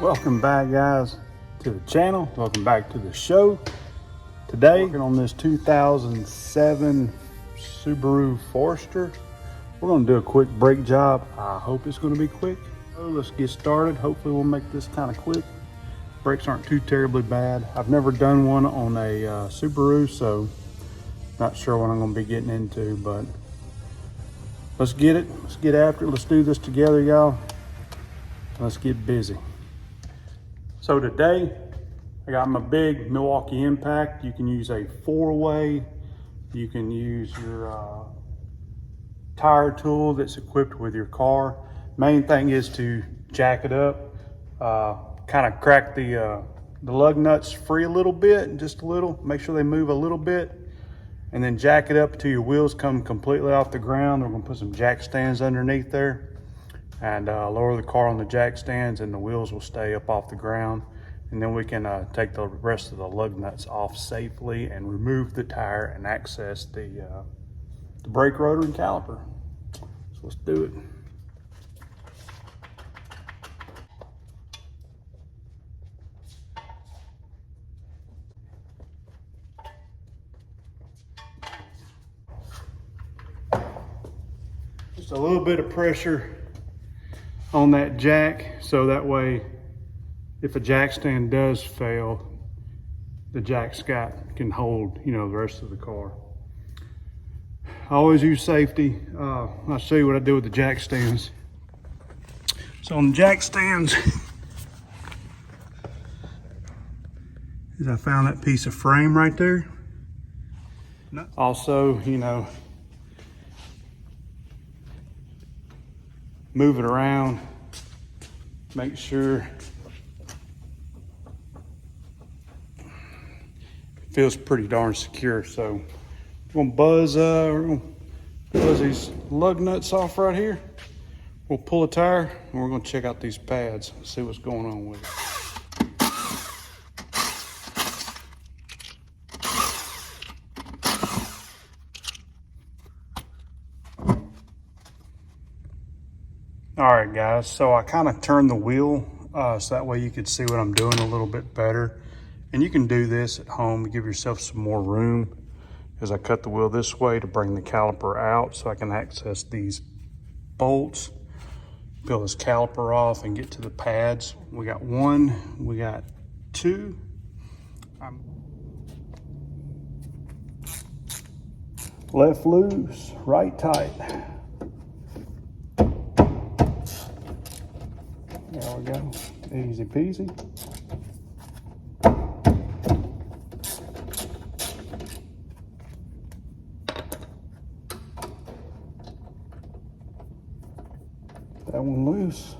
Welcome back, guys, to the channel. Welcome back to the show. Today, working on this 2007 Subaru Forrester. We're going to do a quick brake job. I hope it's going to be quick. So let's get started. Hopefully we'll make this kind of quick. Brakes aren't too terribly bad. I've never done one on a Subaru, so not sure what I'm going to be getting into, but let's get it. Let's get after it. Let's do this together, y'all. Let's get busy. So today, I got my big Milwaukee impact. You can use a 4-way. You can use your tire tool that's equipped with your car. Main thing is to jack it up, kind of crack the lug nuts free a little bit, just a little. Make sure they move a little bit, and then jack it up till your wheels come completely off the ground. We're gonna put some jack stands underneath there and lower the car on the jack stands, and the wheels will stay up off the ground. And then we can take the rest of the lug nuts off safely and remove the tire and access the brake rotor and caliper. So let's do it. Just a little bit of pressure on that jack, so that way if a jack stand does fail, the jack scot can hold, the rest of the car. I always use safety. I'll show you what I do with the jack stands. So on the jack stands, is I found that piece of frame right there. Also, move it around, make sure it feels pretty darn secure. So we're gonna buzz these lug nuts off right here. We'll pull a tire and we're gonna check out these pads, see what's going on with it. All right, guys, so I kind of turned the wheel so that way you could see what I'm doing a little bit better. And you can do this at home to give yourself some more room, as I cut the wheel this way to bring the caliper out so I can access these bolts, peel this caliper off and get to the pads. We got 1, we got 2. Left loose, right tight. There we go, easy peasy. That one loose.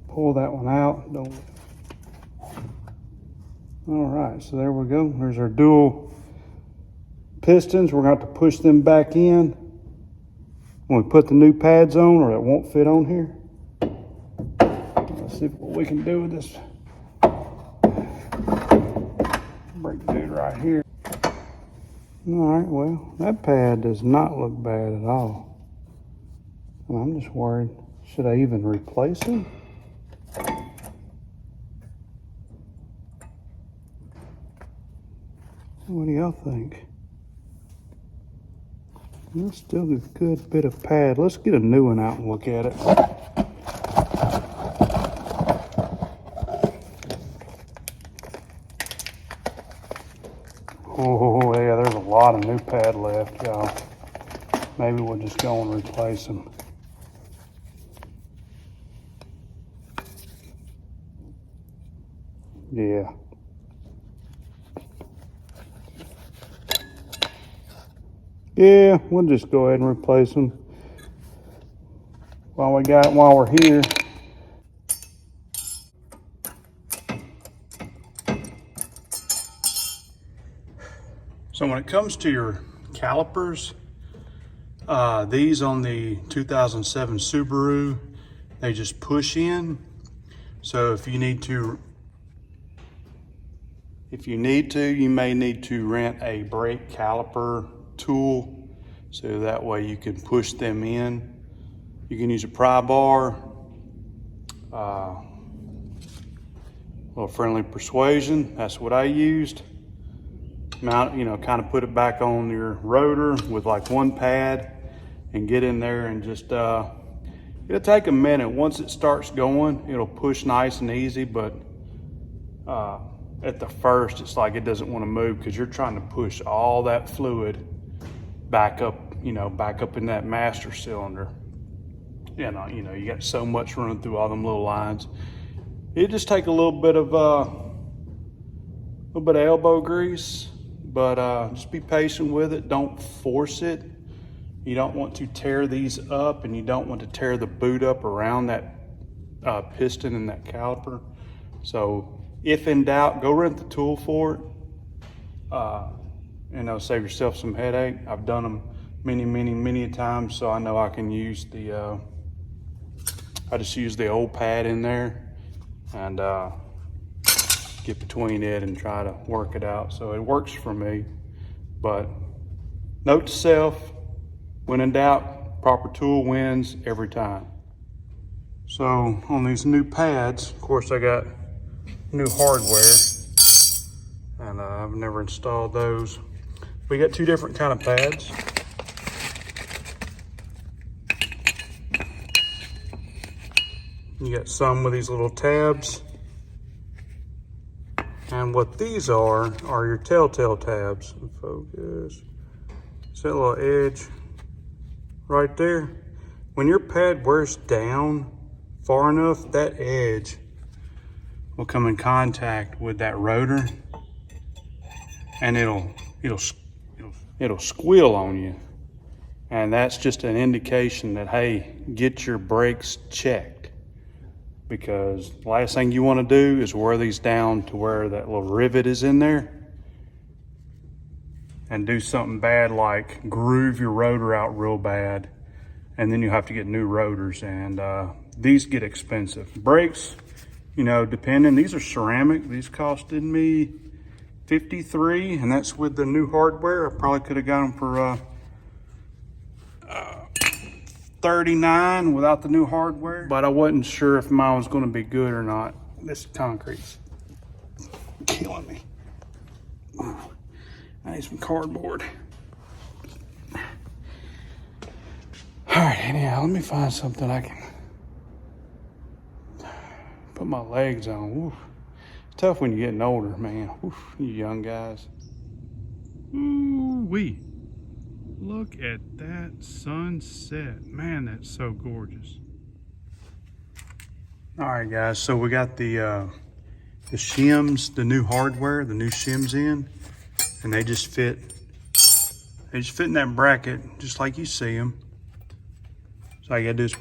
Pull that one out. All right, so there we go. There's our dual pistons. We're going to have to push them back in when we put the new pads on, or it won't fit on here. Let's see what we can do with this brake dude right here. All right, well, that pad does not look bad at all. And I'm just worried, should I even replace it? What do y'all think? That's still a good bit of pad. Let's get a new one out and look at it. Oh yeah, there's a lot of new pad left, y'all. Maybe we'll just go and replace them. Yeah. Yeah, we'll just go ahead and replace them while we're here. So when it comes to your calipers, these on the 2007 Subaru, they just push in. So if you need to If you need to, you may need to rent a brake caliper tool so that way you can push them in. You can use a pry bar, a little friendly persuasion. That's what I used. Mount, kind of put it back on your rotor with like one pad and get in there and just, it'll take a minute. Once it starts going, it'll push nice and easy, but at the first, it's like it doesn't want to move because you're trying to push all that fluid back up, back up in that master cylinder. You got so much running through all them little lines. It just take a little bit of elbow grease, but just be patient with it. Don't force it. You don't want to tear these up, and you don't want to tear the boot up around that piston and that caliper. So if in doubt, go rent the tool for it. Save yourself some headache. I've done them many times, so I know I can use the, I just use the old pad in there and get between it and try to work it out. So it works for me, but note to self, when in doubt, proper tool wins every time. So on these new pads, of course I got new hardware, and I've never installed those. We got two different kind of pads. You got some with these little tabs, and what these are your telltale tabs. Focus. See that little edge right there? When your pad wears down far enough, that edge will come in contact with that rotor, and it'll squeal on you. And that's just an indication that, hey, get your brakes checked, because the last thing you want to do is wear these down to where that little rivet is in there and do something bad like groove your rotor out real bad, and then you have to get new rotors, and these get expensive. Brakes, depending, these are ceramic. These costed me $53, and that's with the new hardware. I probably could have got them for $39 without the new hardware, but I wasn't sure if mine was going to be good or not. This concrete's killing me. I need some cardboard. All right, anyhow, let me find something I can put my legs on. Oof. It's tough when you're getting older, man. Oof, you young guys. Ooh-wee. Look at that sunset. Man, that's so gorgeous. All right, guys, so we got the shims, the new hardware, the new shims in, and they just fit in that bracket just like you see them. So all you gotta do is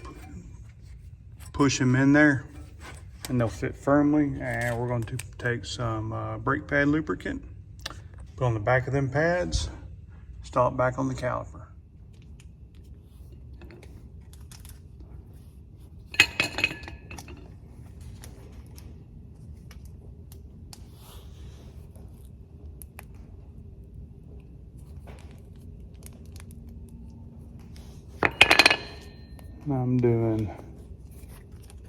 push them in there and they'll fit firmly. And we're going to take some brake pad lubricant, put on the back of them pads, install it back on the caliper. I'm doing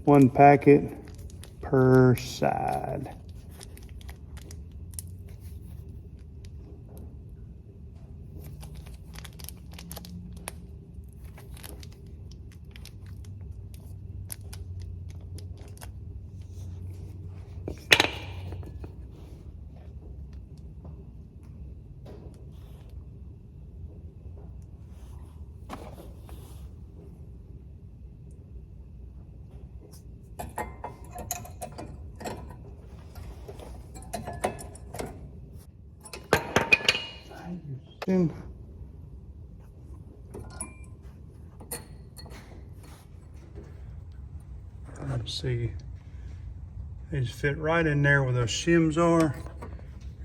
one packet per side. Let's see, they just fit right in there where those shims are,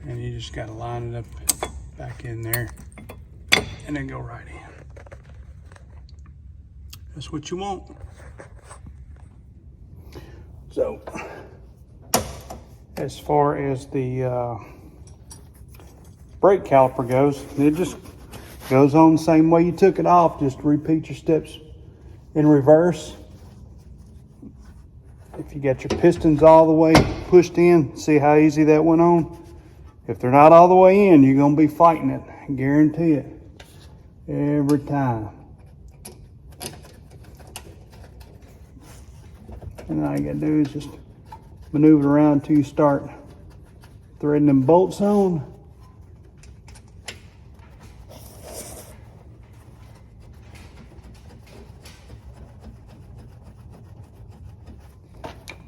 and you just got to line it up back in there and then go right in. That's what you want. So as far as the brake caliper goes. It just goes on the same way you took it off. Just repeat your steps in reverse. If you got your pistons all the way pushed in, see how easy that went on? If they're not all the way in, you're gonna be fighting it, I guarantee it, every time. And all you gotta do is just maneuver around until you start threading them bolts on.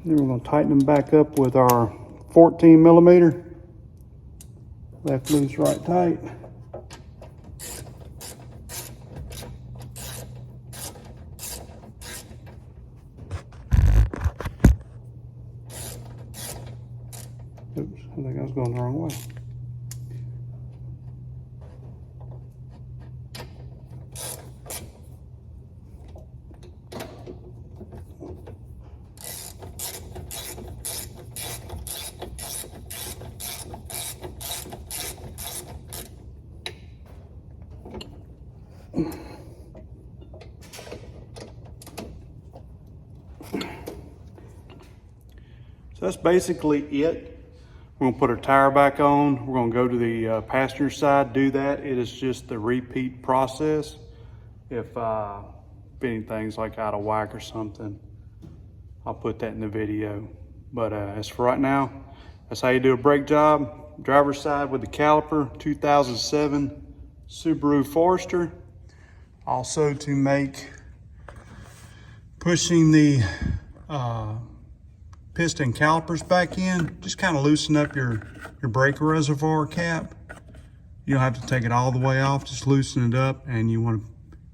Then we're going to tighten them back up with our 14 millimeter. Left loose, right tight. Oops, I think I was going the wrong way. So that's basically it. We're gonna put our tire back on. We're gonna go to the passenger side, do that. It is just the repeat process. If anything's like out of whack or something, I'll put that in the video. But as for right now, that's how you do a brake job. Driver's side with the caliper, 2007 Subaru Forrester. Also to make pushing the piston calipers back in, just kind of loosen up your brake reservoir cap. You don't have to take it all the way off, just loosen it up, and you want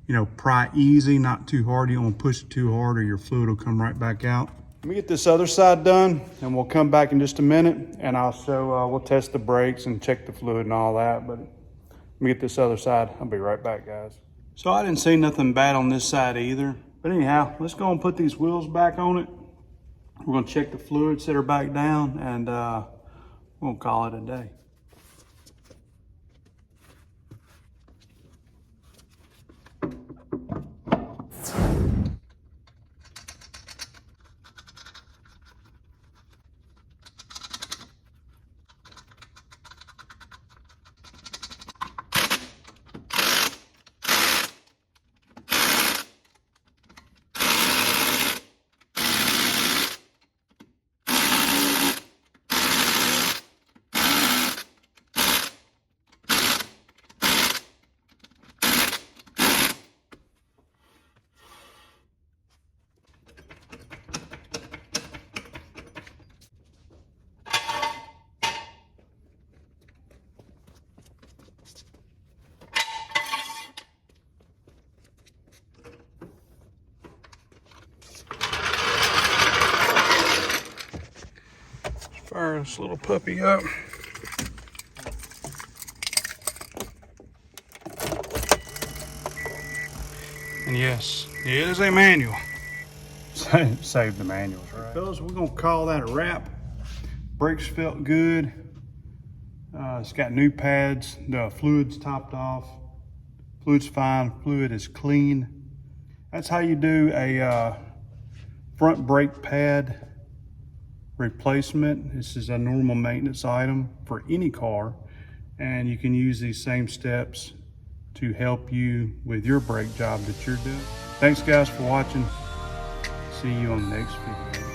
to, pry easy, not too hard. You don't want to push it too hard or your fluid will come right back out. Let me get this other side done and we'll come back in just a minute, and also we'll test the brakes and check the fluid and all that. But let me get this other side. I'll be right back, guys. So I didn't see nothing bad on this side either. But anyhow, let's go and put these wheels back on it. We're gonna check the fluid, set her back down, and we'll call it a day. Fire this little puppy up. And yes, it is a manual. Save the manuals, right? Fellas, we're gonna call that a wrap. Brakes felt good. It's got new pads. The fluid's topped off. Fluid's fine. Fluid is clean. That's how you do a front brake pad replacement. This is a normal maintenance item for any car, and you can use these same steps to help you with your brake job that you're doing. Thanks guys for watching. See you on the next video.